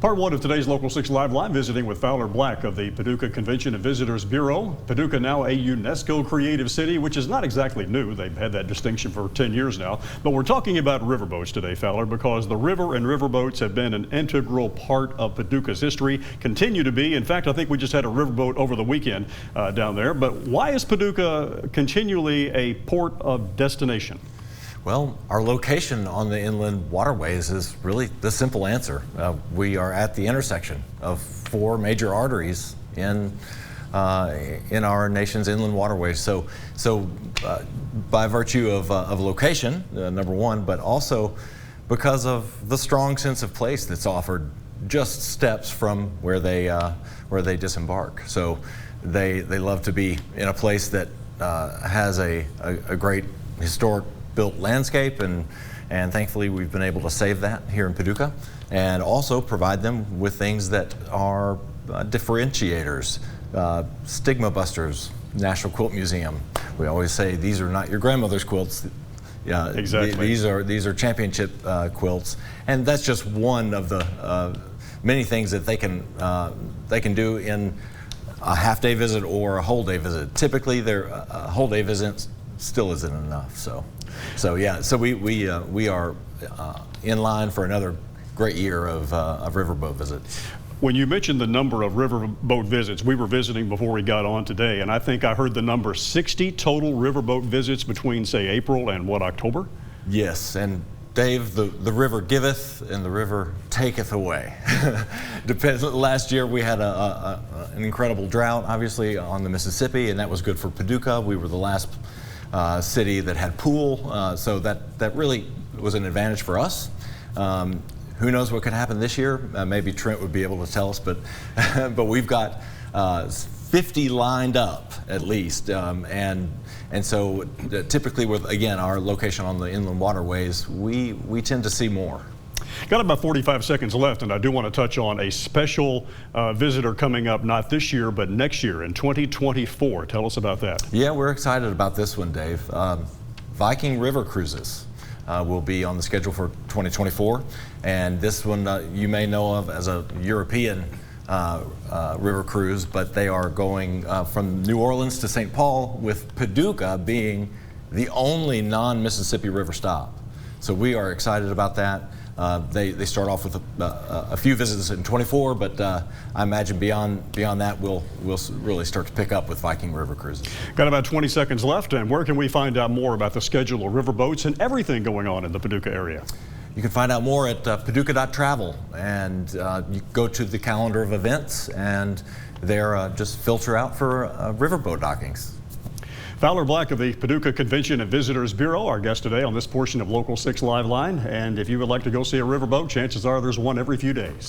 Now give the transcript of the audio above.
Part one of today's Local 6 Live Line, visiting with Fowler Black of the Paducah Convention and Visitors Bureau. Paducah now a UNESCO Creative City, which is not exactly new. They've had that distinction for 10 years now. But we're talking about riverboats today, Fowler, because the river and riverboats have been an integral part of Paducah's history, continue to be. In fact, I think we just had a riverboat over the weekend down there. But why is Paducah continually a port of destination? Well, our location on the inland waterways is really the simple answer. We are at the intersection of four major arteries in our nation's inland waterways. So by virtue of location, number one, but also because of the strong sense of place that's offered just steps from where they disembark. So they love to be in a place that has a great historic built landscape, and thankfully we've been able to save that here in Paducah, and also provide them with things that are differentiators, stigma busters. National Quilt Museum, we always say these are not your grandmother's quilts. Yeah, exactly. These are championship quilts, and that's just one of the many things that they can do in a half-day visit or a whole-day visit. Typically, their whole-day visit still isn't enough. So we are in line for another great year of riverboat visits. When you mentioned the number of riverboat visits, we were visiting before we got on today, and I think I heard the number 60 total riverboat visits between, say, April and October? Yes, and Dave, the river giveth and the river taketh away. Depends. Last year we had an incredible drought, obviously, on the Mississippi, and that was good for Paducah. We were the last city that had pool, so that really was an advantage for us. Who knows what could happen this year? Maybe Trent would be able to tell us, but but we've got 50 lined up at least, and so typically with, again, our location on the inland waterways, we tend to see more. Got about 45 seconds left, and I do want to touch on a special visitor coming up, not this year, but next year in 2024. Tell us about that. Yeah, we're excited about this one, Dave. Viking River Cruises will be on the schedule for 2024, and this one you may know of as a European river cruise, but they are going from New Orleans to St. Paul, with Paducah being the only non-Mississippi River stop. So we are excited about that. They start off with a few visits in 24, but I imagine beyond that we'll really start to pick up with Viking River Cruises. Got about 20 seconds left, and where can we find out more about the schedule of riverboats and everything going on in the Paducah area? You can find out more at paducah.travel, and you go to the calendar of events, and there just filter out for riverboat dockings. Fowler Black of the Paducah Convention and Visitors Bureau, our guest today on this portion of Local 6 Live Line. And if you would like to go see a riverboat, chances are there's one every few days.